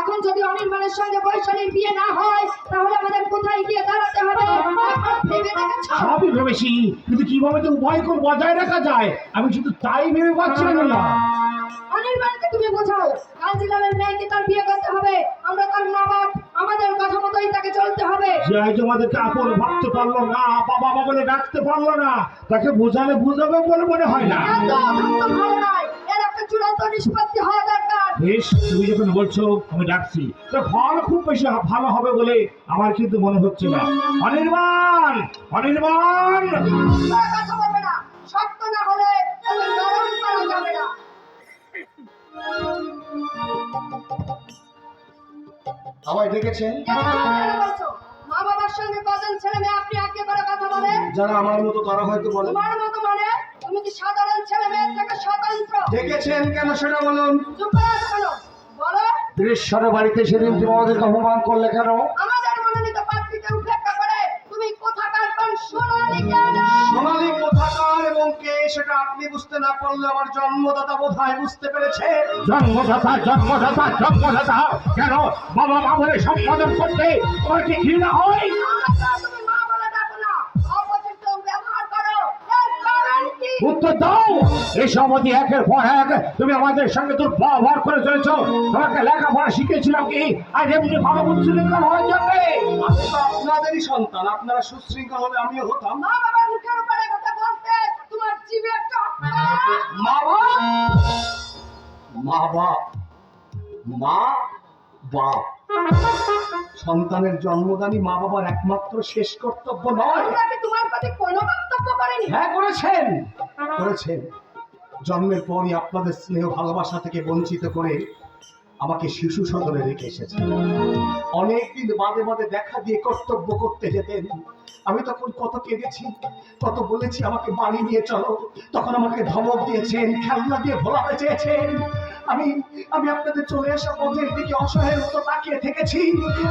এখন যদি অনির্বাণের সঙ্গে বৈশালীর বিয়ে না হয় তাহলে আমাদের কোথায় গিয়ে দাঁড়াতে হবে? সবই ভেবেছি, কিন্তু কিভাবে তো উভয়কে বজায় রাখা যায় আমি শুধু তাই ভেবে পাচ্ছিলাম না। অনির্বাণকে তুমি বোঝাও, কাঞ্জিলালের মেয়েকে তার বিয়ে করতে হবে। আমরা তার মা বাপ, আমাদের কথা মতোই তাকে চলতে হবে। যে আজ আমাদেরকে আপন ভাবতে পারলো না, বাবা বাবা বলে ডাকতে পারলো না, তাকে বোঝালে বুঝাবে বলে মনে হয় না। ভালো নয়, এর একটা চূড়ান্ত নিষ্পত্তি হওয়া দরকার। বেশ, তুমি যখন বলছো আমি ডাকছি, তো ফল খুব বেশি ভালো হবে বলে আমার কিন্তু মনে হচ্ছে না। অনির্বাণ, অনির্বাণ, কথা বলবে না, শক্ত না হলে তবে নরম করা যাবে না। আমায় ডেকেছেন? মা বাবার সঙ্গে কজন ছেলে মেয়ে আপনি আগে করে কথা বলেন? যারা আমার মতো তারা হয়তো বলে। তোমার মতো মানে তুমি কি সাধারণ ছেলে মেয়ের থেকে স্বতন্ত্র? ডেকেছেন কেন সেটা বলুন। চুপ করে আছো কেন? বলো। বৃহস্পতির বাড়িতে সেদিন তুমি আমাদেরকে অপমান করলে কেন? আমাদের মনোনীত প্রার্থীকে উপেক্ষা করে তুমি কোথাকার কোন সোনালী কেন? সোনালী কোথাকার এবং কে সেটা আপনি বুঝতে না পারলে আমার জন্মদাতা বোধহয় বুঝতে পেরেছে। জন্মদাতা, জন্মদাতা, জন্মদাতা কেন? বাবা মা বলে সম্বোধন করতে তোমার কি ঘৃণা হয়? তুমি মা বলে ডাকো না, অপচিত ব্যবহার করো। এর কারণ কি? উত্তর দাও। এই সম্মতি একের পর এক তুমি আমাদের সঙ্গে দুর্ব্যবহার করে চলেছ। তোমাকে লেখাপড়া শিখেছিলাম কি আজ এমনি ভালো উচ্ছৃঙ্খল হওয়ার জন্য? আমি তো আপনাদেরই সন্তান, আপনারা সুশৃঙ্খল হলে আমিও হতাম। মা বাবার মুখের উপরে কথা বলতে তোমার জিভে একটা মা বাপ, মা বাপ, মা বাপ, সন্তানের জন্মদানই মা বাবার একমাত্র শেষ কর্তব্য নয়। আমরা কি তোমার প্রতি কোনো বক্তব্য করিনি? হ্যাঁ করেছেন, করেছেন। জন্মের পরই আপনাদের স্নেহ ভালোবাসা থেকে বঞ্চিত করে আমাকে শিশু সদনে রেখে এসেছেন। অনেকদিন বাদে বাদে দেখা দিয়ে কর্তব্য করতে যেতেন। আমি তখন কত কেঁদেছি, কত বলেছি আমাকে বাড়ি নিয়ে চলো। তখন আমাকে ধমক দিয়েছেন, খেলনা দিয়ে ভোলাতে চেয়েছেন। আমি আমি আপনাদের চলে আসা পথের দিকে অসহায়ের মতো তাকিয়ে থেকেছি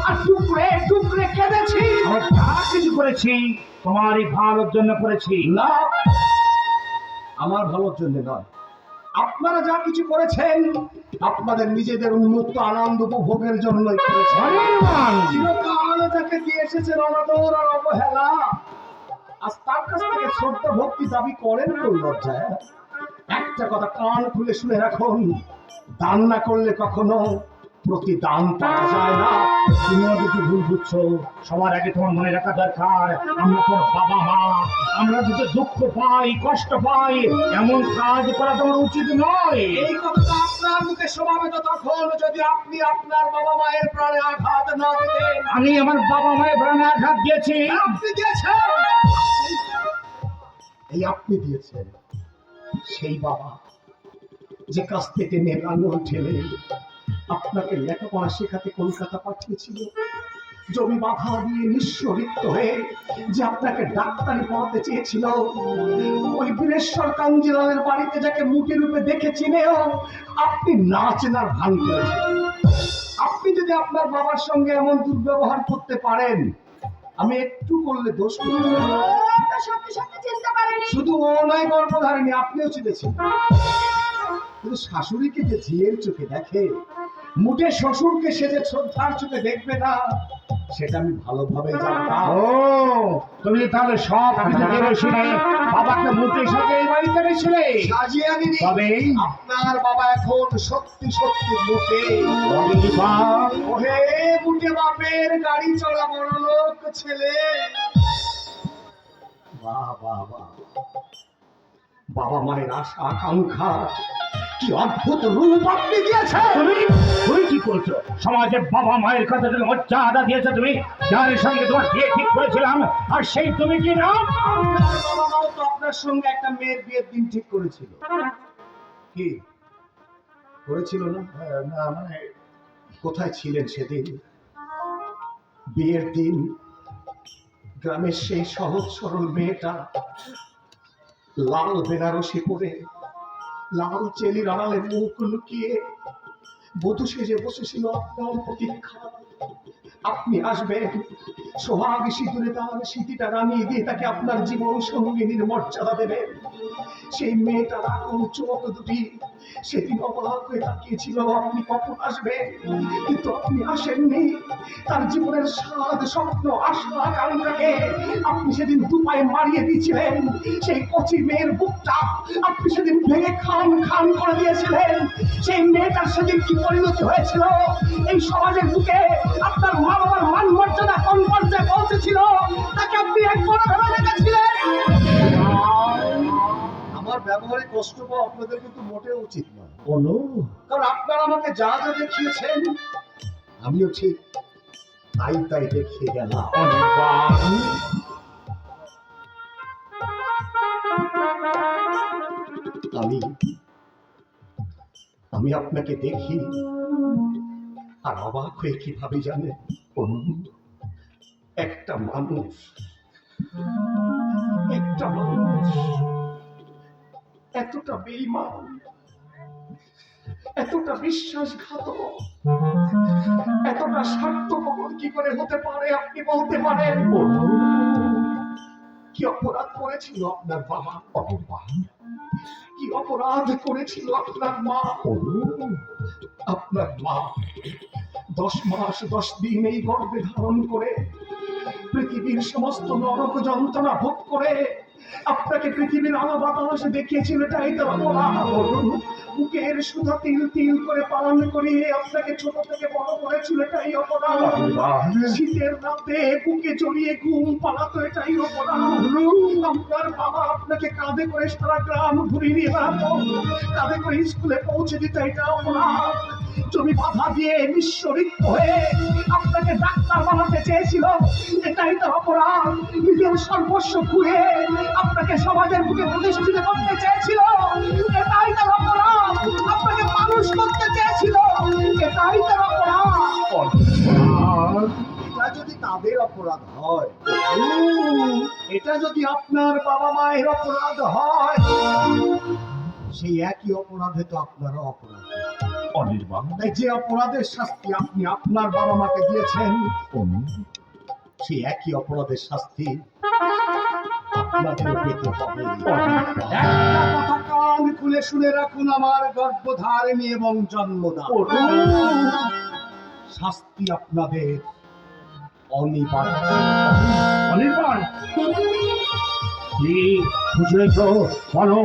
আর টুকরে টুকরে কেঁদেছি। আমরা যা কিছু করেছি তোমারই ভালোর জন্য করেছি। না, আমার ভালোর জন্য নয়। আপনারা যা কিছু করেছেন আপনাদের নিজেদের উন্মুক্ত আনন্দ উপভোগের জন্যই করেছেন। অনির্বাণ, চিরকাল যাকে দিয়ে এসেছেন অনাদর আর অবহেলা, আজ তার কাছ থেকে শ্রদ্ধা ভক্তি দাবি করেন কোন লজ্জায়? একটা কথা কান খুলে শুনে রাখুন, দান না করলে কখনো প্রতিদান পাওয়া যায় না। তুমিও যদি ভুল বুঝছো, সবার আগে তোমার মনে রাখা দরকার আমরা তোমার বাবা মা। আমরা যদি দুঃখ পাই, কষ্ট পাই, এমন কাজ করা তোমার উচিত নয়। এই কথাটা আপনার মুখে শোভাবে তখন যদি আপনি আপনার বাবা মায়ের প্রাণে আঘাত না দিতেন। আমি আমার বাবা মায়ের প্রাণে আঘাত দিয়েছি। আপনি দিয়েছেন, এই আপনি দিয়েছেন। সেই বাবা যে কাছ থেকে নেলাঙ্গল ঠেলে আপনাকে লেখাপড়া শেখাতে কলকাতা পাঠিয়েছিল, জমি বাধা দিয়ে নিঃস্বরিক্ত হয়ে যে আপনাকে ডাক্তারি পড়াতে চেয়েছিল, ওই বীরেশ্বর কাঞ্জিলালের বাড়িতে যাকে মুখে রূপে দেখে চিনেও আপনি না চেনার ভান করেছেন। আপনি যদি আপনার বাবার সঙ্গে এমন দুর্ব্যবহার করতে পারেন, আমি একটু বললে দোষ করব না। সত্যি সত্যি চিনতে পারিনি। শুধু ও নয়, গর্ভধারিণী আপনিও চিনেছেন। কিন্তু শাশুড়িকে যে ঝিয়ের চোখে দেখে, মুটে শ্বশুরকে সে যে শ্রদ্ধার চোখে দেখবে না, সেটা আমি ভালোভাবে জানতাম। ও, তুমি তাহলে সব কিছু জেনে শুনে বাবাকে মুখে সাথে এই বাড়িতে এনেছিলে? সাজিয়ে আনিনি, তবে আপনার বাবা এখন সত্যি সত্যি মুখে। ওহে মুটে বাপের গাড়ি চড়া বড় লোক ছেলে। বাহ বাহ বাহ, বাবা মায়ের আশা আকাঙ্ক্ষা কি অদ্ভুত রূপ আপনি দিয়েছেন। তুমি কি করছো? সমাজের বাবা মায়ের কথা তুমি মর্যাদা দিয়েছো। তুমি যার সঙ্গে তোমার বিয়ে ঠিক করেছিলাম, আর সেই তুমি কি না? আপনার বাবা মাও তো আপনার সঙ্গে একটা মেয়ের বিয়ের দিন ঠিক করেছিল। কি করেছিল না? না মানে কোথায় ছিলেন সেদিন? বিয়ের দিন গ্রামের সেই সহজ সরল মেয়েটা লাল বেনারসি পরে লাল চেলির আড়ালে মুখ লুকিয়ে বধূ সেজে বসেছিল আপনার প্রতীক্ষা। আপনি আসবেন, সোহাগ সিঁদুরে তার স্মৃতিটা রানিয়ে দিয়ে তাকে আপনার জীবন সঙ্গিনীর মর্যাদা দেবেন। সেই মেয়েটার আকুল চোখ দুটি সেদিন অবাক হয়ে তাকিয়েছিল আপনি কখন আসবেন, কিন্তু আপনি আসেননি। তার জীবনের স্বাদ, স্বপ্ন, আশা, আকাঙ্ক্ষাকে আপনি সেদিন দুপায়ে মারিয়ে দিয়েছিলেন। সেই কচি মেয়ের বুকটা আপনি সেদিন ভেঙে খান খান করে দিয়েছিলেন। সেই মেয়েটার সেদিন কি পরিণতি হয়েছিল এই সমাজের বুকে, আপনার মা বাবার মান মর্যাদা কোন পর্যায়ে পৌঁছেছিল, তাকে আপনি একবার ভেবে দেখেছিলেন? আমার ব্যবহারে কষ্ট পাওয়া আপনাদের কিন্তু মোটেও উচিত নয়, বলো। কারণ আপনারা আমাকে যা যা দেখিয়েছেন আমিও ঠিক তাই তাই দেখিয়ে গেলাম। অনির্বাণ, আমি আমি আপনাকে দেখি আর অবাক হয়ে কিভাবে জানেন, একটা মানুষ এতটা বেঈমান, এতটা বিশ্বাসঘাতক, এতটা স্বার্থপর কি করে হতে পারে আপনি বলতে পারেন? কি অপরাধ করেছিল আপনার বাবা? কি অপরাধ করেছিল আপনার মা? আপনার মা 10 মাস 10 দিন এই গর্ভে ধারণ করে পৃথিবীর সমস্ত নরক যন্ত্রণা ভোগ করে আপনাকে পৃথিবীর আলো বাতাস দেখিয়েছিল, এটাই তো অপরাধ। বুকের সুধা তিল তিল করে পালন করিয়ে আপনাকে ছোট থেকে বড় করেছিল, এটাই অপরাধ। শীতের রাতে বুকে জড়িয়ে ঘুম পালাতো, এটাই অপরাধ। আপনার বাবা আপনাকে কাঁধে করে সারা গ্রাম ঘুরিয়ে নিয়ে বেড়াতো, কাঁধে করে স্কুলে পৌঁছে দিত, এটা অপরাধ। জমি বাধা দিয়ে নিঃস্বরিক্ত হয়ে আপনাকে ডাক্তার বানাতে চেয়েছিল, এটাই তো অপরাধ। নিজের সর্বস্ব খুঁয়ে আপনাকে সমাজের বুকে প্রতিষ্ঠিত করতে চেয়েছিল, এটাই তো অপরাধ। আপনাকে মানুষ করতে চেয়েছিল, এটাই তো অপরাধ। এটা যদি তাদের অপরাধ হয়, এটা যদি আপনার বাবা মায়ের অপরাধ হয়, সেই একই অপরাধে তো আপনারও অপরাধ। অনির্বাণ, তাই যে অপরাধের শাস্তি আপনি আপনার বাবা মাকে দিয়েছেন, সেই একই অপরাধের শাস্তি আপনাদের পেতে হবে। একটা কথা কান খুলে শুনে রাখুন, আমার গর্ভধারিণী এবং জন্মদাতা, শাস্তি আপনাদের অনিবার্য। অনির্বাণ, কি খুশি হয়েছ বলো?